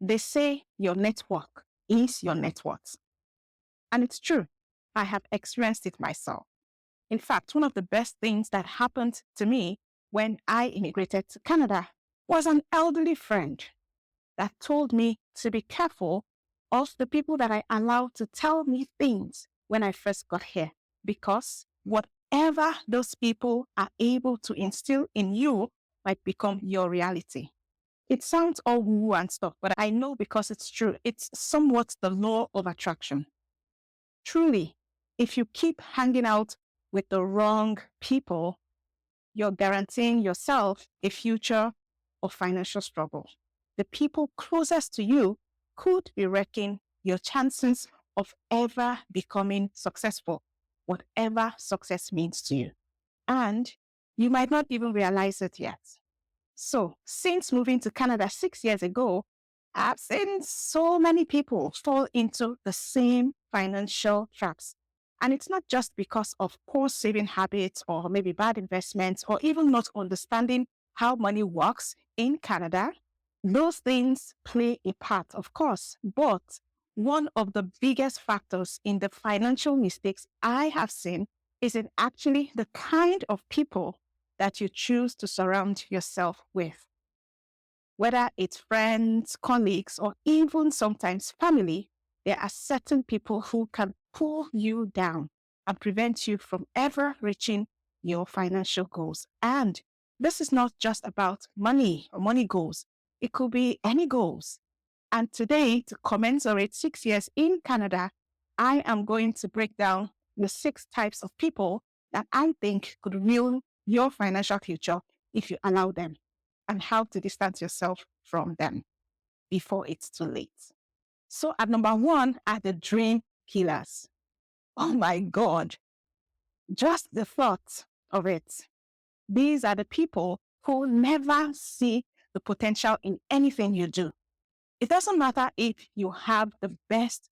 They say your network is your net worth. And it's true. I have experienced it myself. In fact, one of the best things that happened to me when I immigrated to Canada was an elderly friend that told me to be careful of the people that I allow to tell me things when I first got here, because whatever those people are able to instill in you might become your reality. It sounds all woo and stuff, but I know because it's true. It's somewhat the law of attraction. Truly, if you keep hanging out with the wrong people, you're guaranteeing yourself a future of financial struggle. The people closest to you could be wrecking your chances of ever becoming successful, whatever success means to you. And you might not even realize it yet. So, since moving to Canada 6 years ago, I've seen so many people fall into the same financial traps. And it's not just because of poor saving habits or maybe bad investments or even not understanding how money works in Canada. Those things play a part, of course, but one of the biggest factors in the financial mistakes I have seen is in actually the kind of people that you choose to surround yourself with. Whether it's friends, colleagues, or even sometimes family, there are certain people who can pull you down and prevent you from ever reaching your financial goals. And this is not just about money or money goals. It could be any goals. And today, to commensurate 6 years in Canada, I am going to break down the 6 types of people that I think could ruin your financial future if you allow them, and how to distance yourself from them before it's too late. So at number 1 are the dream killers. Oh my God. Just the thought of it. These are the people who never see the potential in anything you do. It doesn't matter if you have the best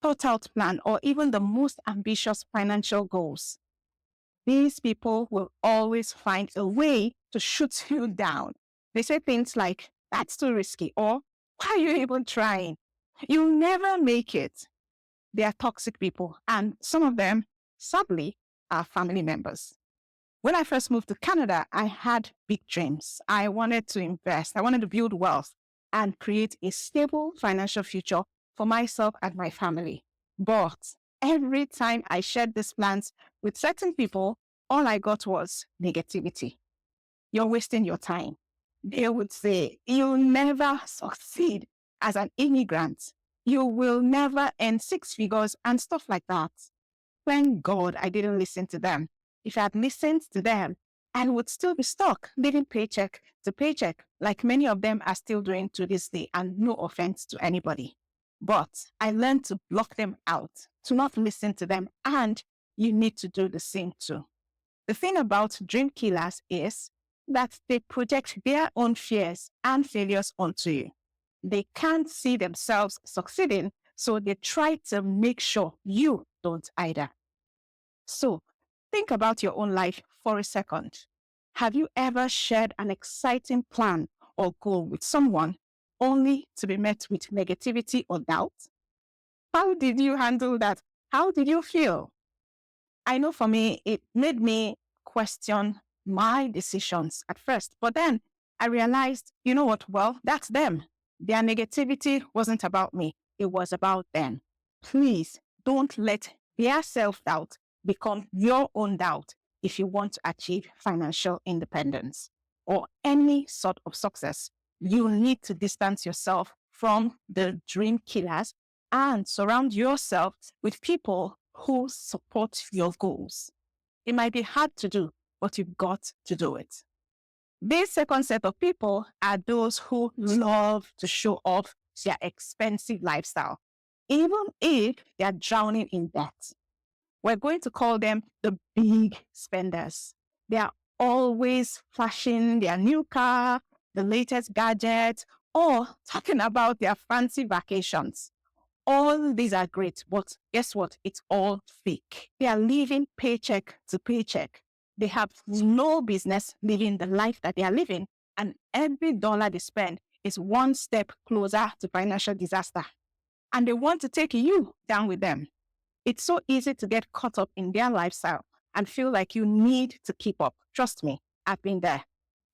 thought out plan or even the most ambitious financial goals. These people will always find a way to shoot you down. They say things like, that's too risky, or why are you even trying? You'll never make it. They are toxic people, and some of them, sadly, are family members. When I first moved to Canada, I had big dreams. I wanted to invest, I wanted to build wealth and create a stable financial future for myself and my family. But every time I shared these plans with certain people, all I got was negativity. You're wasting your time. They would say, you'll never succeed as an immigrant. You will never earn 6 figures and stuff like that. Thank God I didn't listen to them. If I had listened to them, I would still be stuck living paycheck to paycheck, like many of them are still doing to this day, and no offense to anybody. But I learned to block them out, to not listen to them, and you need to do the same too. The thing about dream killers is that they project their own fears and failures onto you. They can't see themselves succeeding, so they try to make sure you don't either. So think about your own life for a second. Have you ever shared an exciting plan or goal with someone only to be met with negativity or doubt? How did you handle that? How did you feel? I know for me, it made me question my decisions at first, but then I realized, you know what? Well, that's them. Their negativity wasn't about me. It was about them. Please don't let their self-doubt become your own doubt if you want to achieve financial independence or any sort of success. You need to distance yourself from the dream killers and surround yourself with people who support your goals. It might be hard to do, but you've got to do it. This second set of people are those who love to show off their expensive lifestyle, even if they're drowning in debt. We're going to call them the big spenders. They are always flashing their new car, the latest gadget, or talking about their fancy vacations. All these are great, but guess what? It's all fake. They are living paycheck to paycheck. They have no business living the life that they are living, and every dollar they spend is one step closer to financial disaster. And they want to take you down with them. It's so easy to get caught up in their lifestyle and feel like you need to keep up. Trust me, I've been there.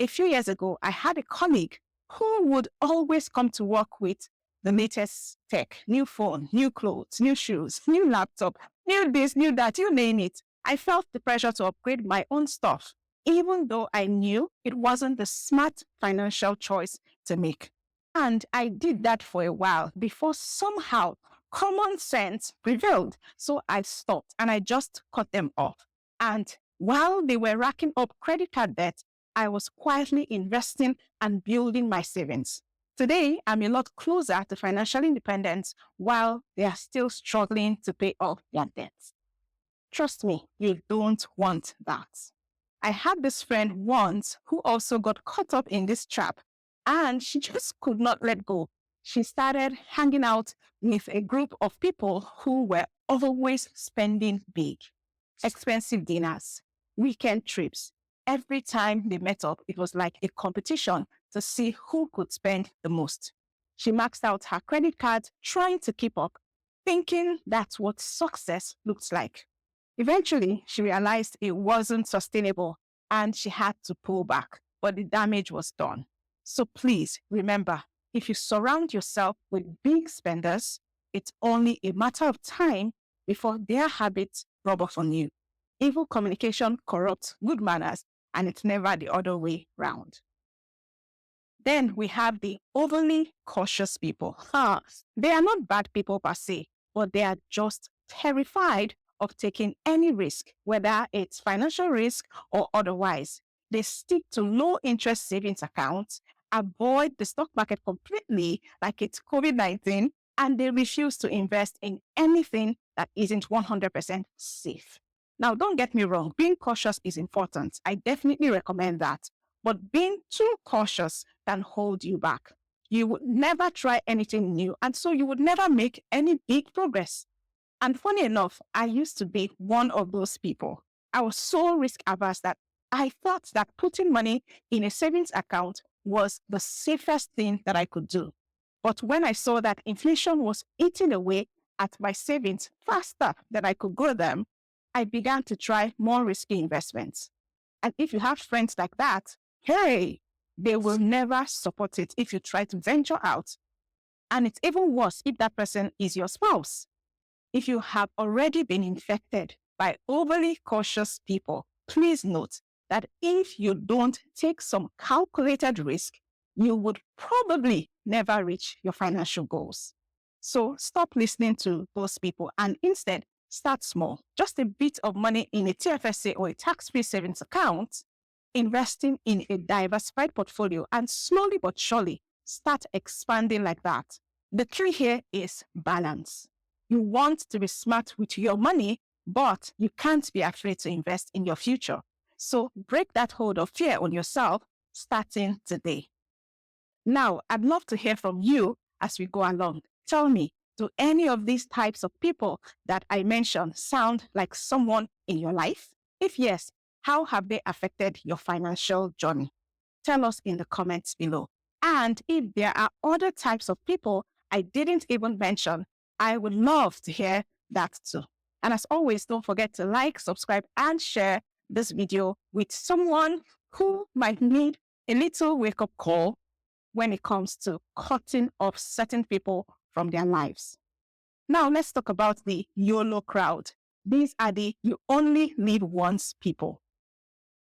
A few years ago, I had a colleague who would always come to work with the latest tech, new phone, new clothes, new shoes, new laptop, new this, new that, you name it. I felt the pressure to upgrade my own stuff, even though I knew it wasn't the smart financial choice to make. And I did that for a while before somehow common sense prevailed. So I stopped and I just cut them off. And while they were racking up credit card debt, I was quietly investing and building my savings. Today, I'm a lot closer to financial independence while they are still struggling to pay off their debts. Trust me, you don't want that. I had this friend once who also got caught up in this trap, and she just could not let go. She started hanging out with a group of people who were always spending big, expensive dinners, weekend trips. Every time they met up, it was like a competition to see who could spend the most. She maxed out her credit card, trying to keep up, thinking that's what success looks like. Eventually, she realized it wasn't sustainable and she had to pull back, but the damage was done. So please remember, if you surround yourself with big spenders, it's only a matter of time before their habits rub off on you. Evil communication corrupts good manners, and it's never the other way round. Then we have the overly cautious people. They are not bad people per se, but they are just terrified of taking any risk, whether it's financial risk or otherwise. They stick to low interest savings accounts, avoid the stock market completely like it's COVID-19, and they refuse to invest in anything that isn't 100% safe. Now, don't get me wrong, being cautious is important. I definitely recommend that. But being too cautious can hold you back. You would never try anything new, and so you would never make any big progress. And funny enough, I used to be one of those people. I was so risk averse that I thought that putting money in a savings account was the safest thing that I could do. But when I saw that inflation was eating away at my savings faster than I could grow them, I began to try more risky investments. And if you have friends like that, hey, they will never support it if you try to venture out. And it's even worse if that person is your spouse. If you have already been infected by overly cautious people, please note that if you don't take some calculated risk, you would probably never reach your financial goals. So stop listening to those people and instead start small. Just a bit of money in a TFSA or a tax-free savings account, investing in a diversified portfolio, and slowly but surely start expanding like that. The key here is balance. You want to be smart with your money, but you can't be afraid to invest in your future. So break that hold of fear on yourself starting today. Now, I'd love to hear from you as we go along. Tell me, do any of these types of people that I mentioned sound like someone in your life? If yes, how have they affected your financial journey? Tell us in the comments below. And if there are other types of people I didn't even mention, I would love to hear that too. And as always, don't forget to like, subscribe, and share this video with someone who might need a little wake-up call when it comes to cutting off certain people from their lives. Now, let's talk about the YOLO crowd. These are the you only live once people.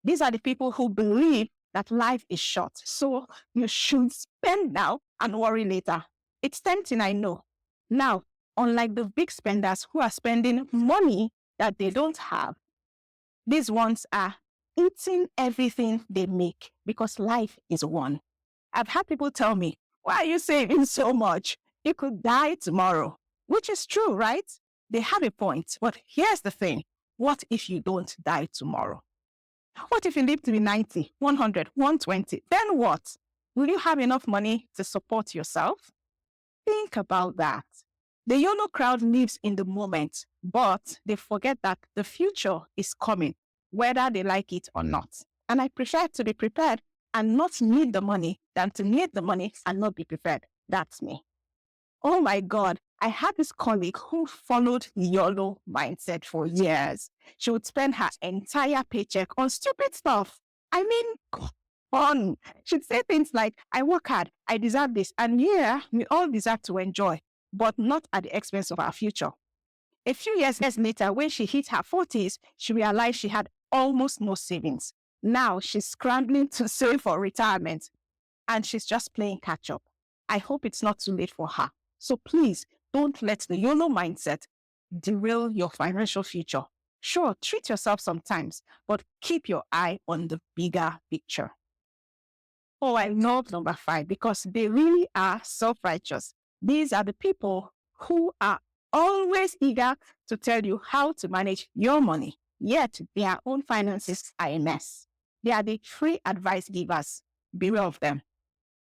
These are the people who believe that life is short, so you should spend now and worry later. It's tempting, I know. Now, unlike the big spenders who are spending money that they don't have, these ones are eating everything they make because life is one. I've had people tell me, why are you saving so much? You could die tomorrow, which is true, right? They have a point, but here's the thing. What if you don't die tomorrow? What if you live to be 90, 100, 120? Then what? Will you have enough money to support yourself? Think about that. The YOLO crowd lives in the moment, but they forget that the future is coming, whether they like it or not. And I prefer to be prepared and not need the money than to need the money and not be prepared. That's me. Oh my God. I had this colleague who followed YOLO mindset for years. She would spend her entire paycheck on stupid stuff. I mean, come on. She'd say things like, I work hard, I deserve this. And yeah, we all deserve to enjoy, but not at the expense of our future. A few years later, when she hit her 40s, she realized she had almost no savings. Now she's scrambling to save for retirement, and she's just playing catch up. I hope it's not too late for her. So please don't let the YOLO mindset derail your financial future. Sure, treat yourself sometimes, but keep your eye on the bigger picture. Oh, I love number 5 because they really are self-righteous. These are the people who are always eager to tell you how to manage your money, yet their own finances are a mess. They are the free advice givers. Beware of them.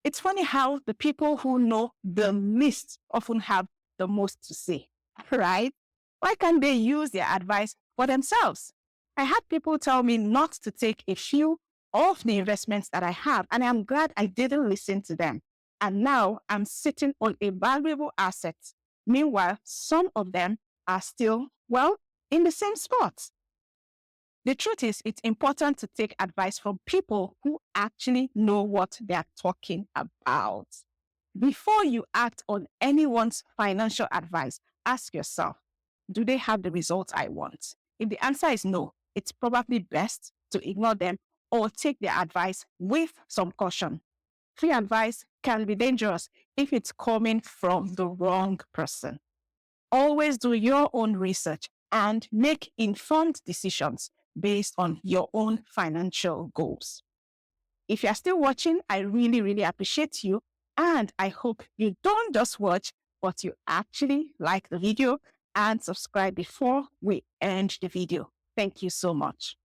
It's funny how the people who know the least often have the most to say, right? Why can't they use their advice for themselves? I had people tell me not to take a few of the investments that I have, and I'm glad I didn't listen to them. And now I'm sitting on a valuable asset. Meanwhile, some of them are still, well, in the same spot. The truth is, it's important to take advice from people who actually know what they're talking about. Before you act on anyone's financial advice, ask yourself, do they have the results I want? If the answer is no, it's probably best to ignore them or take their advice with some caution. Free advice can be dangerous if it's coming from the wrong person. Always do your own research and make informed decisions based on your own financial goals. If you're still watching, I really, really appreciate you. And I hope you don't just watch, but you actually like the video and subscribe before we end the video. Thank you so much.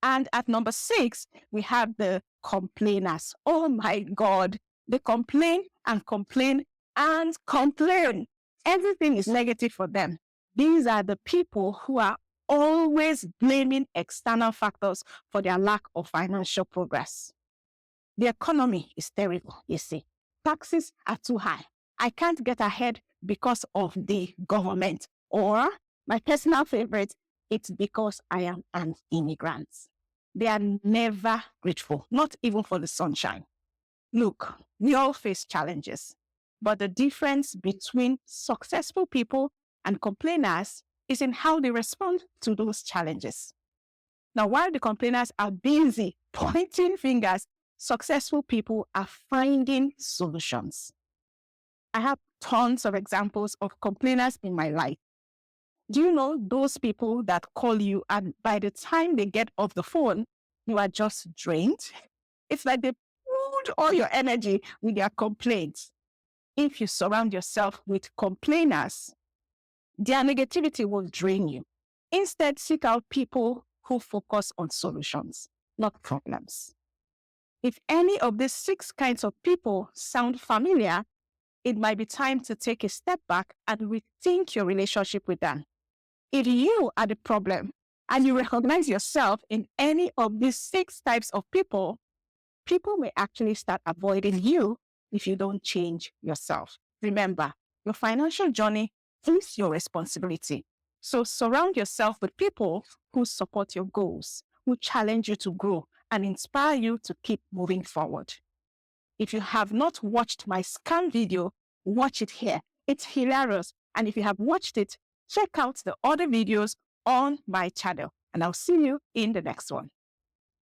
And at number 6, we have the complainers. Oh my God. They complain and complain and complain. Everything is negative for them. These are the people who are always blaming external factors for their lack of financial progress. The economy is terrible, you see. Taxes are too high. I can't get ahead because of the government. Or, my personal favorite, it's because I am an immigrant. They are never grateful, not even for the sunshine. Look, we all face challenges, but the difference between successful people and complainers is in how they respond to those challenges. Now, while the complainers are busy pointing fingers, successful people are finding solutions. I have tons of examples of complainers in my life. Do you know those people that call you and by the time they get off the phone, you are just drained? It's like they pulled all your energy with their complaints. If you surround yourself with complainers, their negativity will drain you. Instead, seek out people who focus on solutions, not problems. If any of these 6 kinds of people sound familiar, it might be time to take a step back and rethink your relationship with them. If you are the problem and you recognize yourself in any of these 6 types of people, people may actually start avoiding you if you don't change yourself. Remember, your financial journey is your responsibility. So surround yourself with people who support your goals, who challenge you to grow and inspire you to keep moving forward. If you have not watched my scam video, watch it here. It's hilarious. And if you have watched it, check out the other videos on my channel. And I'll see you in the next one.